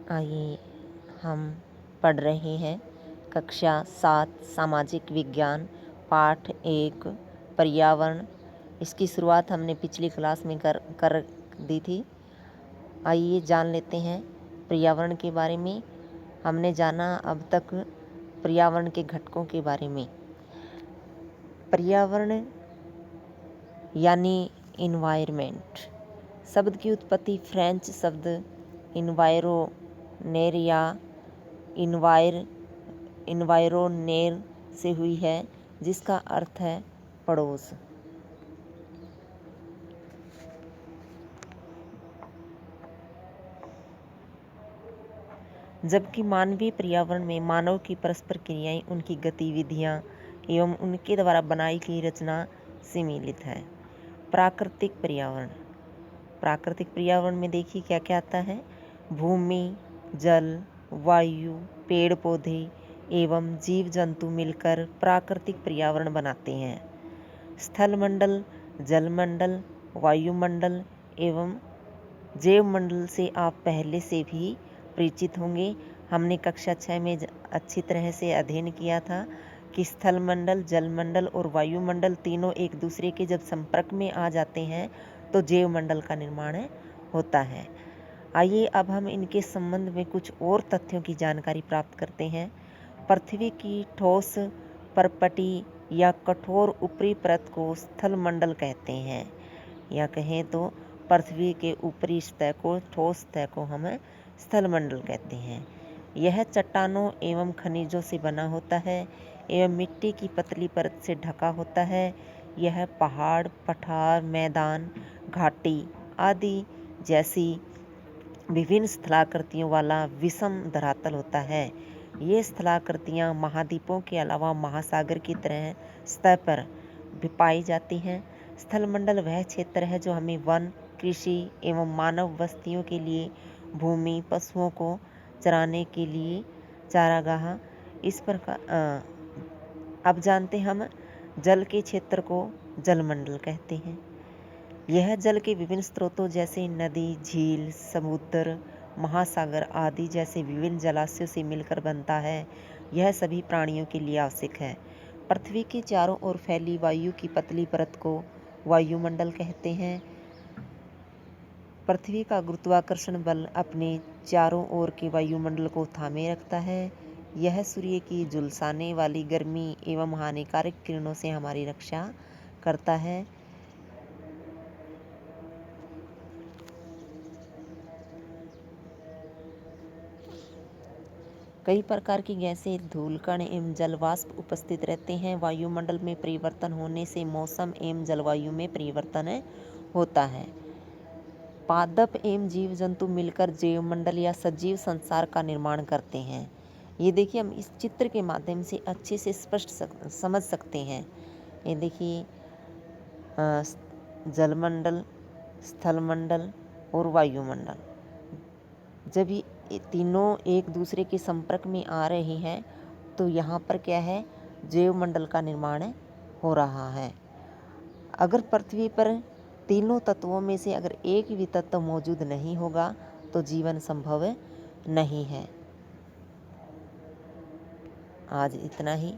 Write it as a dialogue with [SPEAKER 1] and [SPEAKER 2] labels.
[SPEAKER 1] आइए हम पढ़ रहे हैं कक्षा 7 सामाजिक विज्ञान पाठ 1 पर्यावरण। इसकी शुरुआत हमने पिछली क्लास में कर दी थी। आइए जान लेते हैं पर्यावरण के बारे में। हमने जाना अब तक पर्यावरण के घटकों के बारे में। पर्यावरण यानी इन्वायरमेंट शब्द की उत्पत्ति फ्रेंच शब्द इन्वायरोनेर या इन्वायरोनेर से हुई है, जिसका अर्थ है पड़ोस। जबकि मानवीय पर्यावरण में मानव की परस्पर क्रियाएं, उनकी गतिविधियां एवं उनके द्वारा बनाई गई रचना से मिलित है। प्राकृतिक पर्यावरण। प्राकृतिक पर्यावरण में देखिए क्या क्या आता है। भूमि, जल, वायु, पेड़ पौधे एवं जीव जंतु मिलकर प्राकृतिक पर्यावरण बनाते हैं। स्थलमंडल, जलमंडल, वायुमंडल एवं जैवमंडल से आप पहले से भी परिचित होंगे। हमने कक्षा 6 में अच्छी तरह से अध्ययन किया था कि स्थलमंडल, जलमंडल और वायुमंडल तीनों एक दूसरे के जब संपर्क में आ जाते हैं तो जैवमंडल का निर्माण होता है। आइए अब हम इनके संबंध में कुछ और तथ्यों की जानकारी प्राप्त करते हैं। पृथ्वी की ठोस परपटी या कठोर ऊपरी परत को स्थलमंडल कहते हैं, या कहें तो पृथ्वी के ऊपरी सतह को, ठोस सतह को हम स्थलमंडल कहते हैं। यह चट्टानों एवं खनिजों से बना होता है एवं मिट्टी की पतली परत से ढका होता है। यह पहाड़, पठार, मैदान, घाटी आदि जैसी विभिन्न स्थलाकृतियों वाला विषम धरातल होता है। ये स्थलाकृतियाँ महाद्वीपों के अलावा महासागर की तरह सतह पर भी पाई जाती हैं। स्थलमंडल वह क्षेत्र है जो हमें वन, कृषि एवं मानव बस्तियों के लिए भूमि, पशुओं को चराने के लिए चारागाह, इस प्रकार। अब जानते हम जल के क्षेत्र को जलमंडल कहते हैं। यह जल के विभिन्न स्रोतों जैसे नदी, झील, समुद्र, महासागर आदि जैसे विभिन्न जलाशयों से मिलकर बनता है। यह सभी प्राणियों के लिए आवश्यक है। पृथ्वी के चारों ओर फैली वायु की पतली परत को वायुमंडल कहते हैं। पृथ्वी का गुरुत्वाकर्षण बल अपने चारों ओर के वायुमंडल को थामे रखता है। यह सूर्य की झुलसाने वाली गर्मी एवं हानिकारक किरणों से हमारी रक्षा करता है। कई प्रकार की गैसें, धूलकण एवं जलवाष्प उपस्थित रहते हैं। वायुमंडल में परिवर्तन होने से मौसम एवं जलवायु में परिवर्तन होता है। पादप एवं जीव जंतु मिलकर जैवमंडल या सजीव संसार का निर्माण करते हैं। ये देखिए हम इस चित्र के माध्यम से अच्छे से स्पष्ट समझ सकते हैं। ये देखिए जलमंडल, स्थलमंडल और वायुमंडल, जब ये तीनों एक दूसरे के संपर्क में आ रहे हैं तो यहाँ पर क्या है, जैवमंडल का निर्माण हो रहा है। अगर पृथ्वी पर तीनों तत्वों में से अगर एक भी तत्व मौजूद नहीं होगा तो जीवन संभव नहीं है। आज इतना ही।